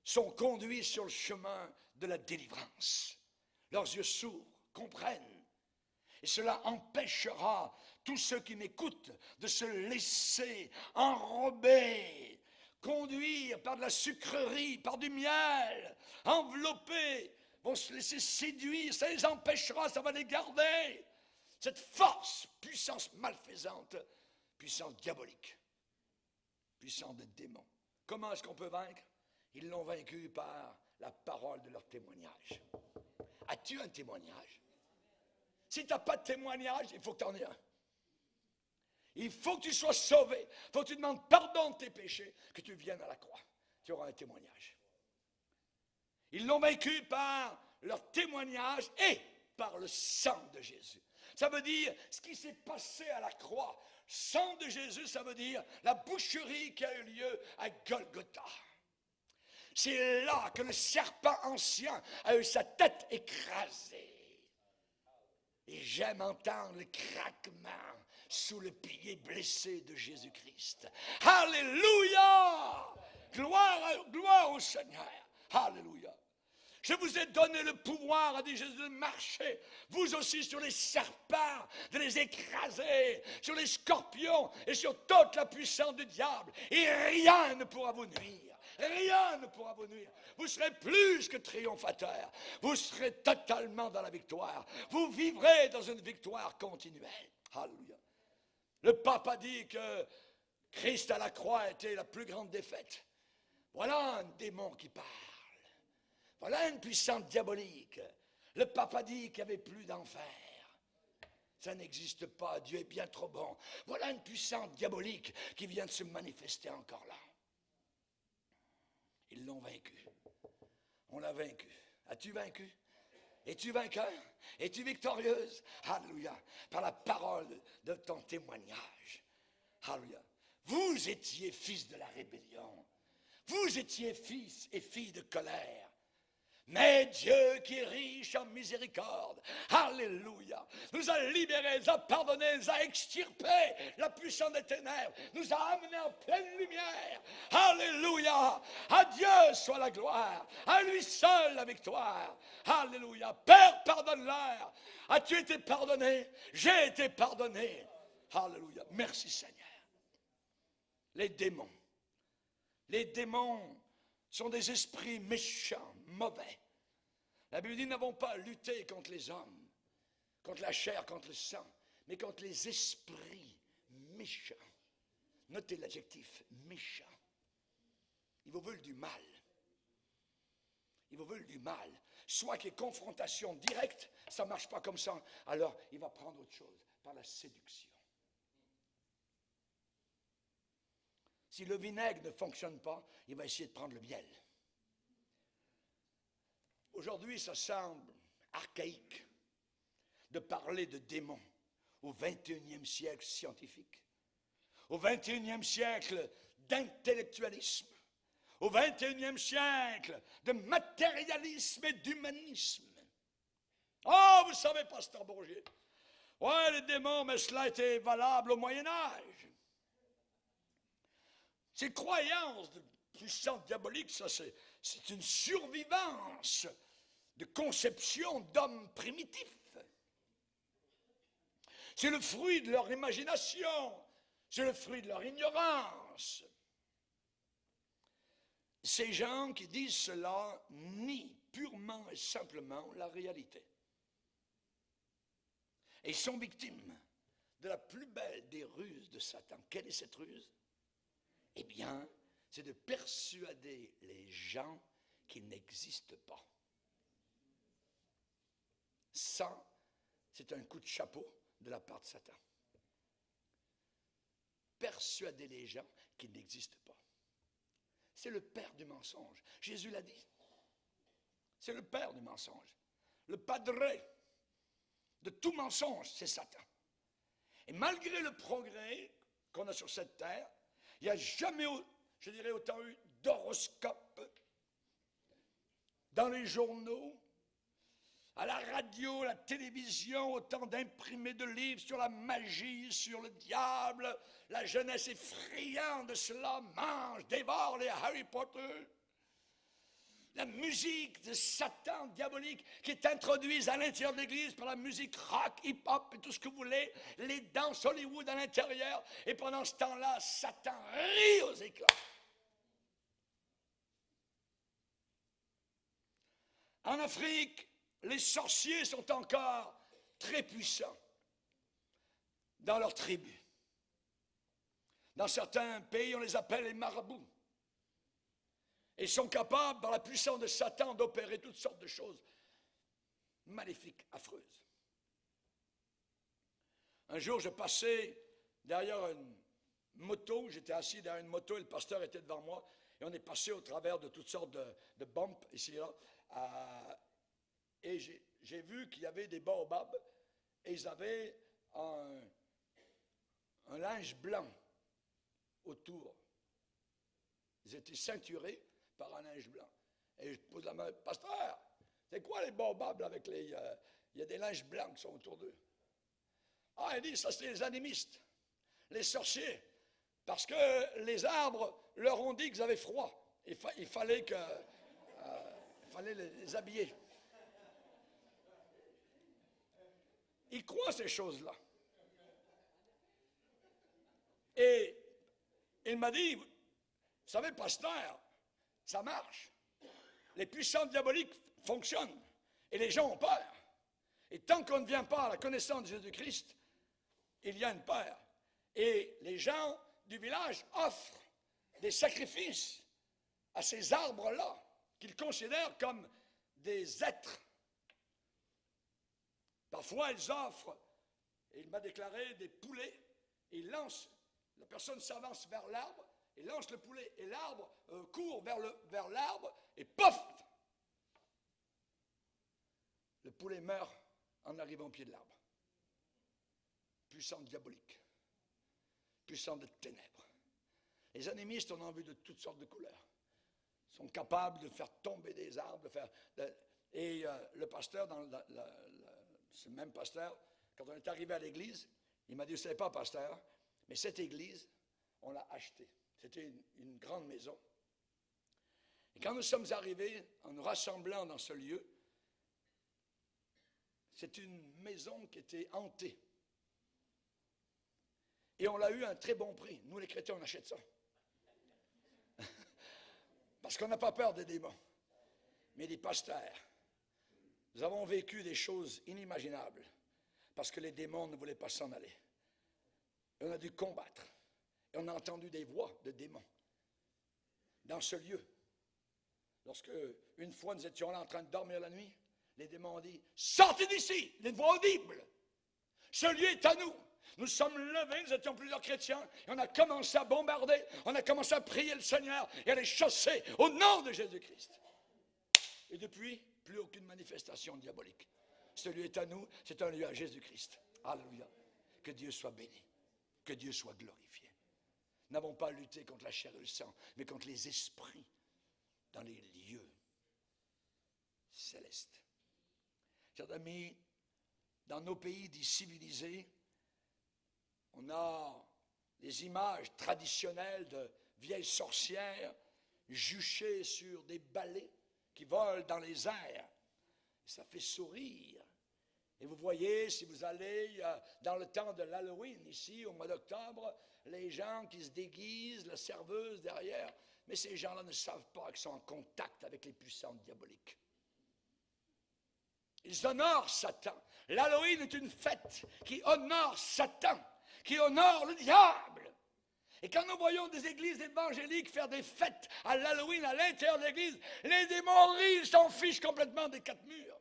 sont conduits sur le chemin de la délivrance. Leurs yeux s'ouvrent, comprennent. Et cela empêchera tous ceux qui m'écoutent de se laisser enrober, conduire par de la sucrerie, par du miel, envelopper, vont se laisser séduire, ça les empêchera, ça va les garder. Cette force, puissance malfaisante, puissance diabolique, puissance de démon. Comment est-ce qu'on peut vaincre? Ils l'ont vaincu par la parole de leur témoignage. As-tu un témoignage? Si tu n'as pas de témoignage, il faut que tu en aies un. Il faut que tu sois sauvé. Il faut que tu demandes pardon de tes péchés, que tu viennes à la croix. Tu auras un témoignage. Ils l'ont vaincu par leur témoignage et par le sang de Jésus. Ça veut dire ce qui s'est passé à la croix. Sang de Jésus, ça veut dire la boucherie qui a eu lieu à Golgotha. C'est là que le serpent ancien a eu sa tête écrasée. Et j'aime entendre le craquement sous le pied blessé de Jésus-Christ. Alléluia! Gloire au Seigneur. Alléluia. Je vous ai donné le pouvoir, a dit Jésus, de marcher, vous aussi, sur les serpents, de les écraser, sur les scorpions et sur toute la puissance du diable. Et rien ne pourra vous nuire. Rien ne pourra vous nuire. Vous serez plus que triomphateur. Vous serez totalement dans la victoire. Vous vivrez dans une victoire continuelle. Alléluia. Le pape a dit que Christ à la croix était la plus grande défaite. Voilà un démon qui parle. Voilà une puissance diabolique. Le pape a dit qu'il n'y avait plus d'enfer. Ça n'existe pas. Dieu est bien trop bon. Voilà une puissance diabolique qui vient de se manifester encore là. Ils l'ont vaincu. On l'a vaincu. As-tu vaincu? Es-tu vainqueur? Es-tu victorieuse? Alléluia. Par la parole de ton témoignage. Alléluia. Vous étiez fils de la rébellion. Vous étiez fils et filles de colère. Mais Dieu qui est riche en miséricorde, alléluia, nous a libérés, nous a pardonnés, nous a extirpés la puissance des ténèbres, nous a amenés en pleine lumière. Alléluia, à Dieu soit la gloire, à lui seul la victoire. Alléluia, Père, pardonne-leur. As-tu été pardonné? J'ai été pardonné. Alléluia. Merci Seigneur. Les démons. Les démons sont des esprits méchants, mauvais. La Bible dit, nous n'avons pas à lutter contre les hommes, contre la chair, contre le sang, mais contre les esprits méchants. Notez l'adjectif méchant. Ils vous veulent du mal. Ils vous veulent du mal. Soit qu'il y ait confrontation directe, ça ne marche pas comme ça, alors il va prendre autre chose, par la séduction. Si le vinaigre ne fonctionne pas, il va essayer de prendre le miel. Aujourd'hui, ça semble archaïque de parler de démons au 21e siècle scientifique, au 21e siècle d'intellectualisme, au 21e siècle de matérialisme et d'humanisme. Oh, vous savez, pasteur Bourgier, ouais, les démons, mais cela était valable au Moyen-Âge. Ces croyances de puissance diabolique, ça c'est une survivance de conception d'hommes primitifs. C'est le fruit de leur imagination, c'est le fruit de leur ignorance. Ces gens qui disent cela nient purement et simplement la réalité. Et ils sont victimes de la plus belle des ruses de Satan. Quelle est cette ruse? Eh bien, c'est de persuader les gens qu'ils n'existent pas. Ça, c'est un coup de chapeau de la part de Satan. Persuader les gens qu'ils n'existent pas. C'est le père du mensonge. Jésus l'a dit. C'est le père du mensonge. Le padre de tout mensonge, c'est Satan. Et malgré le progrès qu'on a sur cette terre, il n'y a jamais, je dirais, autant eu d'horoscopes dans les journaux, à la radio, à la télévision, autant d'imprimés de livres sur la magie, sur le diable. La jeunesse est friande de cela, mange, dévore les Harry Potter. La musique de Satan diabolique qui est introduite à l'intérieur de l'Église par la musique rock, hip-hop et tout ce que vous voulez, les danses Hollywood à l'intérieur, et pendant ce temps-là, Satan rit aux éclats. En Afrique, les sorciers sont encore très puissants dans leurs tribus. Dans certains pays, on les appelle les marabouts. Et sont capables, par la puissance de Satan, d'opérer toutes sortes de choses maléfiques, affreuses. Un jour, je passais derrière une moto, j'étais assis derrière une moto et le pasteur était devant moi, et on est passé au travers de toutes sortes de bumps, ici et là, et j'ai vu qu'il y avait des baobabs, et ils avaient un linge blanc autour. Ils étaient ceinturés par un linge blanc. Et je pose la main, pasteur, c'est quoi les baobabs avec les... il y a des linges blancs qui sont autour d'eux. Ah, il dit, ça c'est les animistes, les sorciers, parce que les arbres leur ont dit qu'ils avaient froid. Il fallait les habiller. Ils croient ces choses-là. Et il m'a dit, vous savez, pasteur, ça marche. Les puissances diaboliques fonctionnent. Et les gens ont peur. Et tant qu'on ne vient pas à la connaissance de Jésus-Christ, il y a une peur. Et les gens du village offrent des sacrifices à ces arbres-là, qu'ils considèrent comme des êtres. Parfois, ils offrent, et il m'a déclaré, des poulets, et ils lancent, la personne s'avance vers l'arbre, et lance le poulet, et l'arbre court vers l'arbre, et pof! Le poulet meurt en arrivant au pied de l'arbre. Puissant diabolique, puissant de ténèbres. Les animistes, on en a vu de toutes sortes de couleurs. Ils sont capables de faire tomber des arbres, le pasteur, ce même pasteur, quand on est arrivé à l'église, il m'a dit, vous ne savez pas, pasteur, mais cette église, on l'a achetée. C'était une grande maison. Et quand nous sommes arrivés, en nous rassemblant dans ce lieu, c'est une maison qui était hantée. Et on l'a eu à un très bon prix. Nous, les chrétiens, on achète ça. Parce qu'on n'a pas peur des démons. Mais les pasteurs, nous avons vécu des choses inimaginables. Parce que les démons ne voulaient pas s'en aller. Et on a dû combattre. Et on a entendu des voix de démons. Dans ce lieu. Lorsque, une fois, nous étions là en train de dormir la nuit, les démons ont dit, sortez d'ici, il y a une voix audible. Ce lieu est à nous. Nous sommes levés, nous étions plusieurs chrétiens, et on a commencé à bombarder, on a commencé à prier le Seigneur et à les chasser au nom de Jésus-Christ. Et depuis, plus aucune manifestation diabolique. Ce lieu est à nous, c'est un lieu à Jésus-Christ. Alléluia. Que Dieu soit béni, que Dieu soit glorifié. Nous n'avons pas lutté contre la chair et le sang, mais contre les esprits dans les lieux célestes. Chers amis, dans nos pays dits civilisés, on a les images traditionnelles de vieilles sorcières juchées sur des balais qui volent dans les airs. Ça fait sourire. Et vous voyez, si vous allez dans le temps de l'Halloween, ici, au mois d'octobre, les gens qui se déguisent, la serveuse derrière, mais ces gens-là ne savent pas qu'ils sont en contact avec les puissances diaboliques. Ils honorent Satan. L'Halloween est une fête qui honore Satan, qui honore le diable. Et quand nous voyons des églises évangéliques faire des fêtes à l'Halloween à l'intérieur de l'église, les démons rient, ils s'en fichent complètement des quatre murs.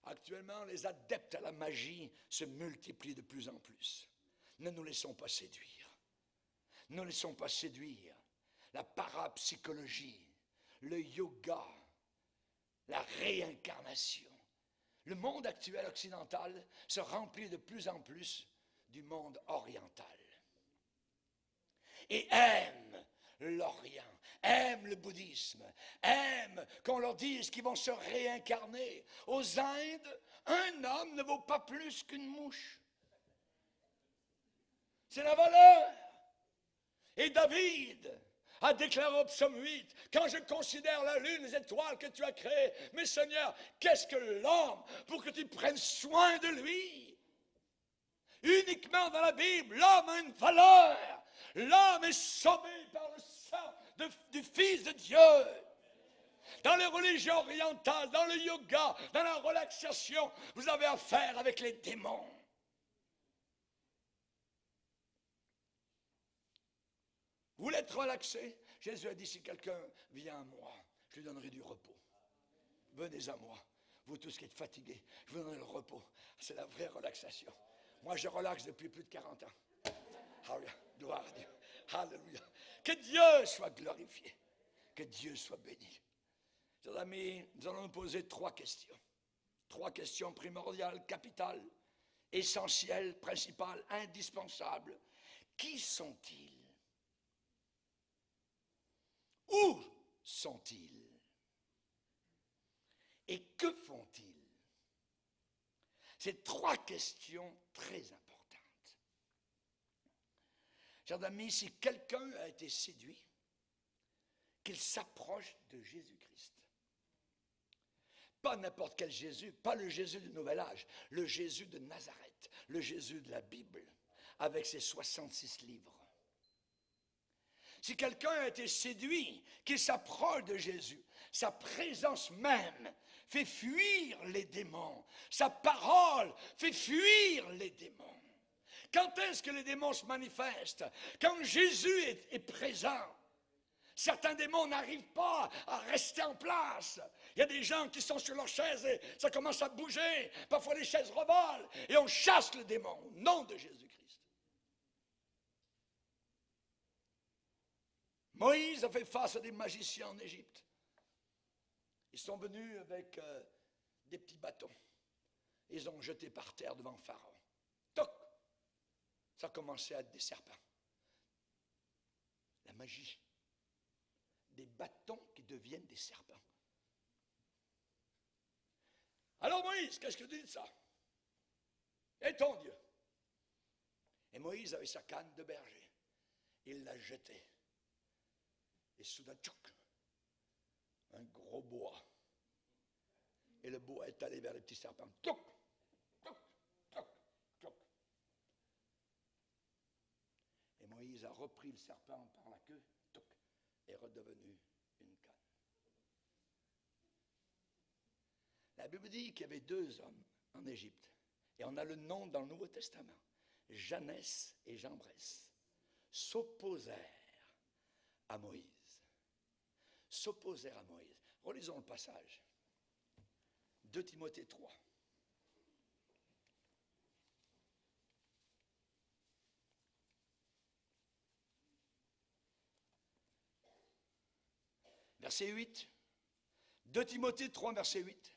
Actuellement, les adeptes à la magie se multiplient de plus en plus. Ne nous laissons pas séduire. Ne nous laissons pas séduire. La parapsychologie, le yoga, la réincarnation. Le monde actuel occidental se remplit de plus en plus du monde oriental. Et aime l'Orient, aime le bouddhisme, aime qu'on leur dise qu'ils vont se réincarner. Aux Indes, un homme ne vaut pas plus qu'une mouche. C'est la valeur. Et David a déclaré au psaume 8, quand je considère la lune, les étoiles que tu as créées, mais Seigneur, qu'est-ce que l'homme pour que tu prennes soin de lui? Uniquement dans la Bible, l'homme a une valeur. L'homme est sauvé par le sang du Fils de Dieu. Dans les religions orientales, dans le yoga, dans la relaxation, vous avez affaire avec les démons. Vous voulez être relaxé? Jésus a dit, si quelqu'un vient à moi, je lui donnerai du repos. Venez à moi, vous tous qui êtes fatigués, je vous donnerai le repos. C'est la vraie relaxation. Moi, je relaxe depuis plus de 40 ans. Alléluia, gloire à Dieu. Alléluia. Que Dieu soit glorifié. Que Dieu soit béni. Chers amis, nous allons nous poser 3 questions. 3 questions primordiales, capitales, essentielles, principales, indispensables. Qui sont-ils? Où sont-ils? Et que font-ils? C'est 3 questions très importantes. Chers amis, si quelqu'un a été séduit, qu'il s'approche de Jésus-Christ. Pas n'importe quel Jésus, pas le Jésus du Nouvel Âge, le Jésus de Nazareth, le Jésus de la Bible, avec ses 66 livres. Si quelqu'un a été séduit, qu'il s'approche de Jésus, sa présence même fait fuir les démons. Sa parole fait fuir les démons. Quand est-ce que les démons se manifestent? Quand Jésus est présent. Certains démons n'arrivent pas à rester en place. Il y a des gens qui sont sur leur chaise et ça commence à bouger. Parfois les chaises revolent et on chasse le démon au nom de Jésus-Christ. Moïse a fait face à des magiciens en Égypte. Ils sont venus avec des petits bâtons. Ils ont jeté par terre devant Pharaon. Toc! Ça a commencé à être des serpents. La magie. Des bâtons qui deviennent des serpents. Alors Moïse, qu'est-ce que tu dis de ça? Et ton Dieu? Et Moïse avait sa canne de berger. Il l'a jetée. Et soudain, tchouk, un gros bois. Et le bois est allé vers les petits serpents. Tchouk! Moïse a repris le serpent par la queue, toc, est redevenu une canne. La Bible dit qu'il y avait 2 hommes en Égypte. Et on a le nom dans le Nouveau Testament. Janès et Jambres s'opposèrent à Moïse. S'opposèrent à Moïse. Relisons le passage. 2 Timothée 3. Verset 8. 2 Timothée 3, verset 8.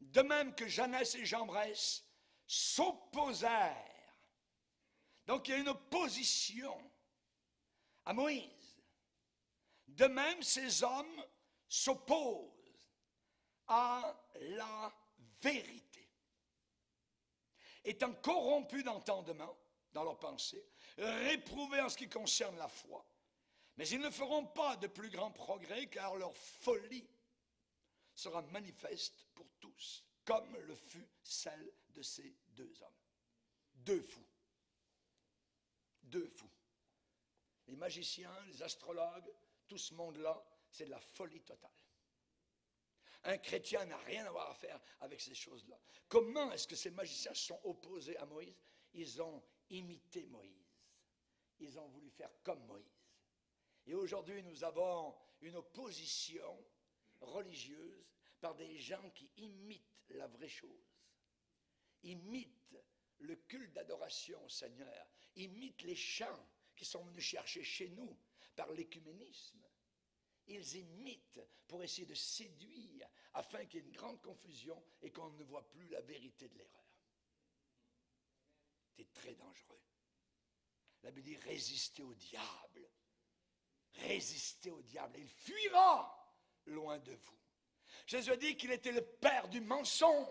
De même que Janès et Jambres s'opposèrent. Donc il y a une opposition à Moïse. De même, ces hommes s'opposent à la vérité. Étant corrompus d'entendement dans leurs pensées, réprouvés en ce qui concerne la foi, mais ils ne feront pas de plus grands progrès car leur folie sera manifeste pour tous, comme le fut celle de ces 2 hommes. 2 fous. 2 fous. Les magiciens, les astrologues, tout ce monde-là, c'est de la folie totale. Un chrétien n'a rien à voir à faire avec ces choses-là. Comment est-ce que ces magiciens se sont opposés à Moïse? Ils ont imité Moïse. Ils ont voulu faire comme Moïse. Et aujourd'hui, nous avons une opposition religieuse par des gens qui imitent la vraie chose, imitent le culte d'adoration au Seigneur, imitent les chants qui sont venus chercher chez nous par l'écuménisme. Ils imitent pour essayer de séduire afin qu'il y ait une grande confusion et qu'on ne voit plus la vérité de l'erreur. C'est très dangereux. La Bible dit résistez au diable. Résistez au diable et il fuira loin de vous. Jésus a dit qu'il était le père du mensonge.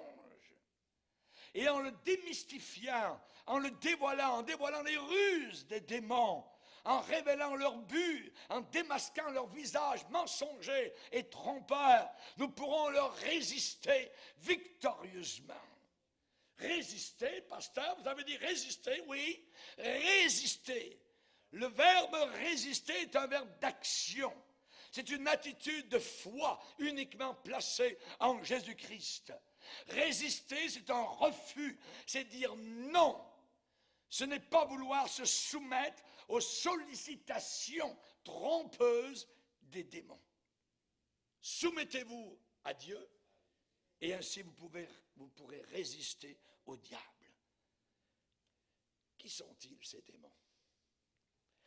Et en le démystifiant, en le dévoilant, en dévoilant les ruses des démons, en révélant leur but, en démasquant leur visage mensonger et trompeur, nous pourrons leur résister victorieusement. Résister, pasteur, vous avez dit résister, oui, résister. Le verbe résister est un verbe d'action. C'est une attitude de foi uniquement placée en Jésus-Christ. Résister, c'est un refus, c'est dire non. Ce n'est pas vouloir se soumettre aux sollicitations trompeuses des démons. Soumettez-vous à Dieu et ainsi vous pourrez résister au diable. Qui sont-ils ces démons?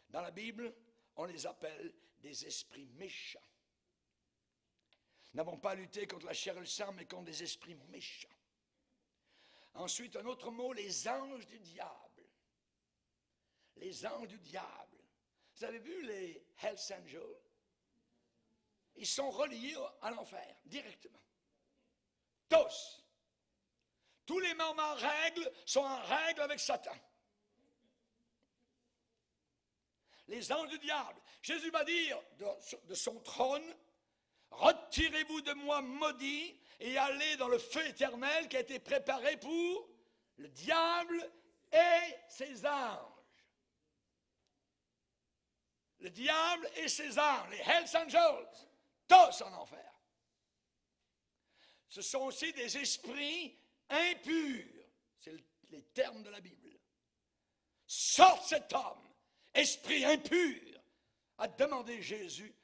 Dans la Bible, on les appelle des esprits méchants. Nous n'avons pas à lutter contre la chair et le sang, mais contre des esprits méchants. Ensuite, un autre mot, les anges du diable. Les anges du diable. Vous avez vu les Hells Angels? Ils sont reliés à l'enfer, directement. Tous. Tous les membres en règle sont en règle avec Satan. Les anges du diable. Jésus va dire de son trône, retirez-vous de moi maudits et allez dans le feu éternel qui a été préparé pour le diable et ses anges. Le diable et ses anges, les Hells Angels, tous en enfer. Ce sont aussi des esprits impurs. C'est les termes de la Bible. Sorte cet homme, esprit impur, a demandé Jésus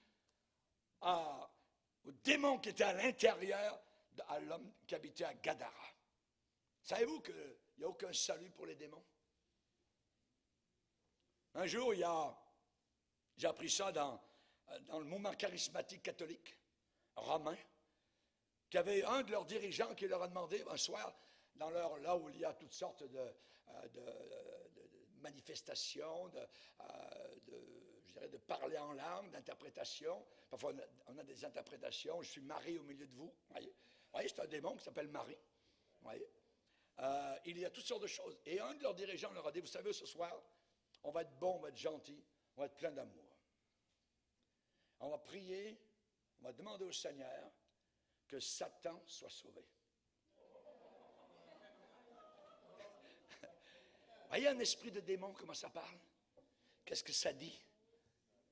au démon qui était à l'intérieur, à l'homme qui habitait à Gadara. Savez-vous qu'il n'y a aucun salut pour les démons? Un jour, j'ai appris ça dans le mouvement charismatique catholique romain, qu'il y avait un de leurs dirigeants qui leur a demandé un soir, là où il y a toutes sortes de manifestations, je dirais de parler en langue, d'interprétation. Parfois, on a des interprétations. Je suis Marie au milieu de vous. Voyez, c'est un démon qui s'appelle Marie. Voyez. Il y a toutes sortes de choses. Et un de leurs dirigeants leur a dit, vous savez, ce soir, on va être bon, on va être gentil, on va être plein d'amour. On va prier, on va demander au Seigneur que Satan soit sauvé. Voyez un esprit de démon, comment ça parle? qu'est-ce que ça dit?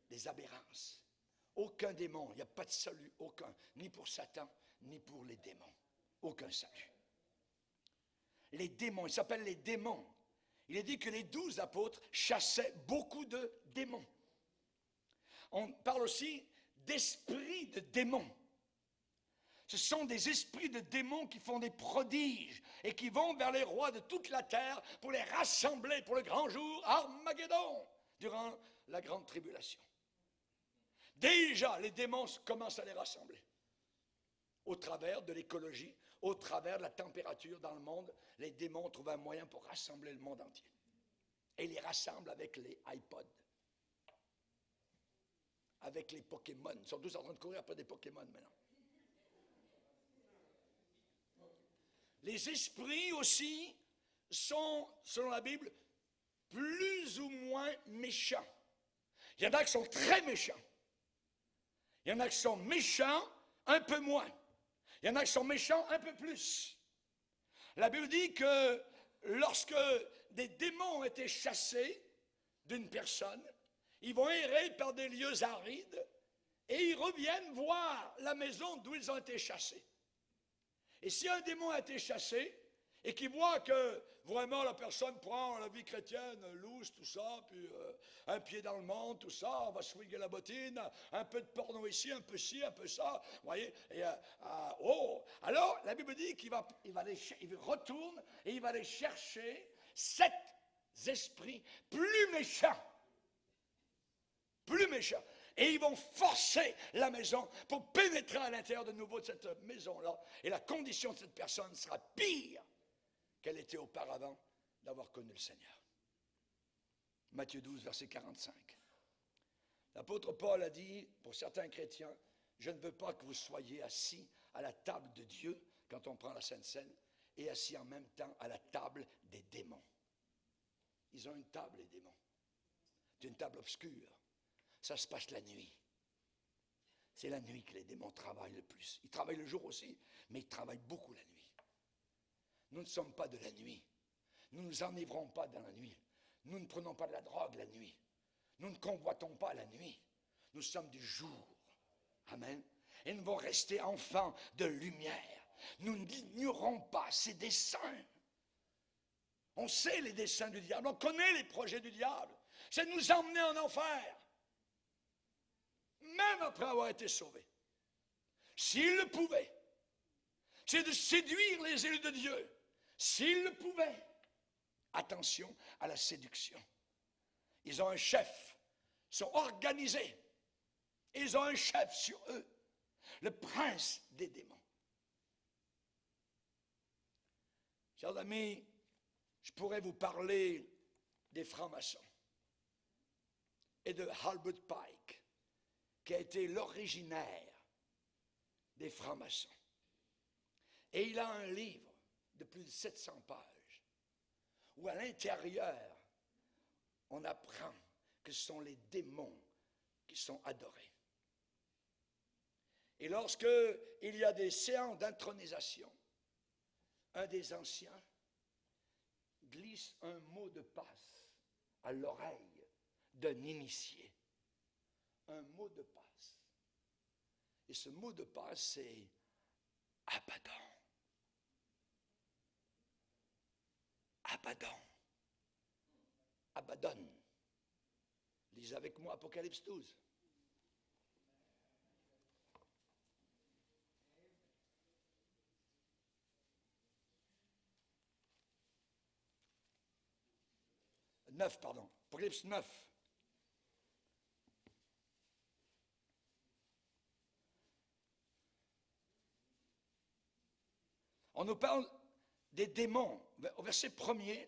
Des aberrances. Aucun démon, il n'y a pas de salut, aucun, ni pour Satan, ni pour les démons. Aucun salut. Les démons, ils s'appellent les démons. Il est dit que les 12 apôtres chassaient beaucoup de démons. On parle aussi d'esprits de démons. Ce sont des esprits de démons qui font des prodiges et qui vont vers les rois de toute la terre pour les rassembler pour le grand jour Armageddon, durant la grande tribulation. Déjà, les démons commencent à les rassembler. Au travers de l'écologie, au travers de la température dans le monde, les démons trouvent un moyen pour rassembler le monde entier. Et ils les rassemblent avec les iPods, avec les Pokémon. Ils sont tous en train de courir après des Pokémon maintenant. Les esprits aussi sont, selon la Bible, plus ou moins méchants. Il y en a qui sont très méchants. Il y en a qui sont méchants un peu moins. Il y en a qui sont méchants un peu plus. La Bible dit que lorsque des démons ont été chassés d'une personne, ils vont errer par des lieux arides et ils reviennent voir la maison d'où ils ont été chassés. Et si un démon a été chassé et qu'il voit que vraiment la personne prend la vie chrétienne, louche, tout ça, puis un pied dans le monde, tout ça, on va swinguer la bottine, un peu de porno ici, un peu ci, un peu ça, vous voyez, et, alors la Bible dit qu'il il retourne et il va aller chercher 7 esprits plus méchants. Et ils vont forcer la maison pour pénétrer à l'intérieur de nouveau de cette maison-là. Et la condition de cette personne sera pire qu'elle était auparavant d'avoir connu le Seigneur. Matthieu 12, verset 45. L'apôtre Paul a dit, pour certains chrétiens, je ne veux pas que vous soyez assis à la table de Dieu, quand on prend la Sainte Seine, et assis en même temps à la table des démons. Ils ont une table, les démons. C'est une table obscure. Ça se passe la nuit. C'est la nuit que les démons travaillent le plus. Ils travaillent le jour aussi, mais ils travaillent beaucoup la nuit. Nous ne sommes pas de la nuit. Nous ne nous enivrons pas dans la nuit. Nous ne prenons pas de la drogue la nuit. Nous ne convoitons pas la nuit. Nous sommes du jour. Amen. Et nous devons rester enfants de lumière. Nous n'ignorons pas ses desseins. On sait les desseins du diable. On connaît les projets du diable. C'est de nous emmener en enfer. Même après avoir été sauvés. S'il le pouvait, c'est de séduire les élus de Dieu. S'il le pouvait, attention à la séduction. Ils ont un chef, ils sont organisés. Ils ont un chef sur eux, le prince des démons. Chers amis, je pourrais vous parler des francs-maçons et de Albert Pike, qui a été l'originaire des francs-maçons. Et il a un livre de plus de 700 pages, où à l'intérieur, on apprend que ce sont les démons qui sont adorés. Et lorsque il y a des séances d'intronisation, un des anciens glisse un mot de passe à l'oreille d'un initié. Un mot de passe. Et ce mot de passe, c'est Abaddon. Abaddon. Abaddon. Lisez avec moi Apocalypse 12. Apocalypse 9. On nous parle des démons. Au verset 1er,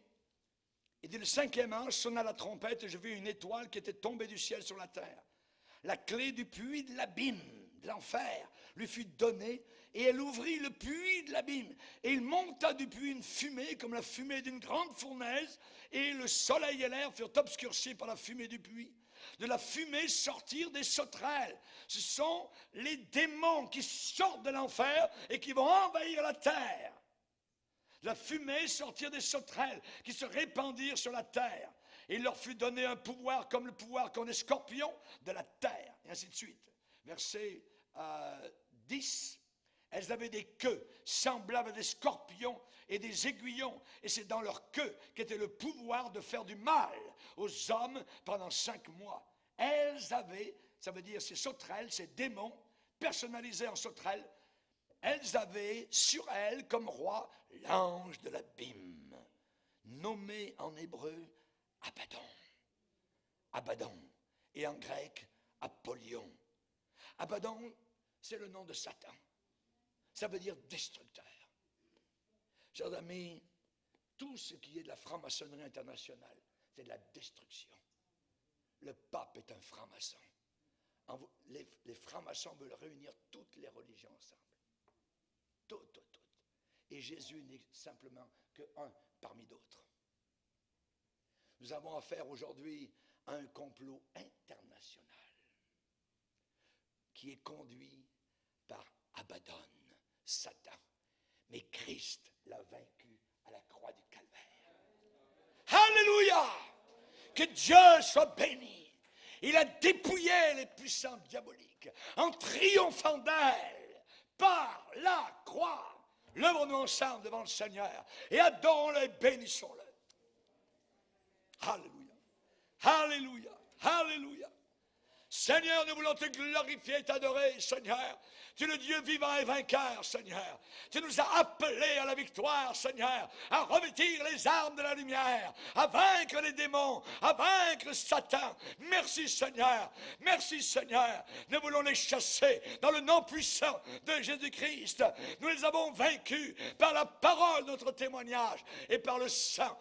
il dit, le 5e ange sonna la trompette et je vis une étoile qui était tombée du ciel sur la terre. La clé du puits de l'abîme, de l'enfer, lui fut donnée et elle ouvrit le puits de l'abîme. Et il monta du puits une fumée comme la fumée d'une grande fournaise et le soleil et l'air furent obscurcis par la fumée du puits. De la fumée sortirent des sauterelles. Ce sont les démons qui sortent de l'enfer et qui vont envahir la terre. De la fumée sortirent des sauterelles qui se répandirent sur la terre. Il leur fut donné un pouvoir comme le pouvoir qu'ont les scorpions de la terre, et ainsi de suite. Verset 10. Elles avaient des queues semblables à des scorpions et des aiguillons, et c'est dans leur queue qu'était le pouvoir de faire du mal aux hommes pendant 5 mois. Elles avaient, ça veut dire ces sauterelles, ces démons, personnalisés en sauterelles, elles avaient sur elles comme roi l'ange de l'abîme, nommé en hébreu Abaddon. Abaddon, et en grec Apollyon. Abaddon, c'est le nom de Satan. Ça veut dire destructeur. Chers amis, tout ce qui est de la franc-maçonnerie internationale, c'est de la destruction. Le pape est un franc-maçon. Les francs-maçons veulent réunir toutes les religions ensemble. Toutes. Et Jésus n'est simplement qu'un parmi d'autres. Nous avons affaire aujourd'hui à un complot international qui est conduit par Abaddon, Satan. Mais Christ l'a vaincu à la croix du Calvaire. Alléluia! Que Dieu soit béni. Il a dépouillé les puissances diaboliques en triomphant d'elles par la croix. Lèvons-nous ensemble devant le Seigneur et adorons-le et bénissons-le. Alléluia. Alléluia. Alléluia. Seigneur, nous voulons te glorifier et t'adorer, Seigneur. Tu es le Dieu vivant et vainqueur, Seigneur. Tu nous as appelés à la victoire, Seigneur, à revêtir les armes de la lumière, à vaincre les démons, à vaincre Satan. Merci, Seigneur. Merci, Seigneur. Nous voulons les chasser dans le nom puissant de Jésus-Christ. Nous les avons vaincus par la parole de notre témoignage et par le sang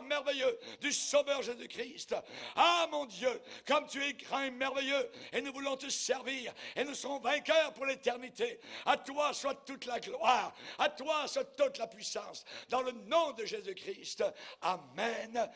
merveilleux du Sauveur Jésus-Christ. Ah, mon Dieu, comme tu es grand et merveilleux, et nous voulons te servir, et nous serons vainqueurs pour l'éternité. À toi soit toute la gloire, à toi soit toute la puissance, dans le nom de Jésus-Christ. Amen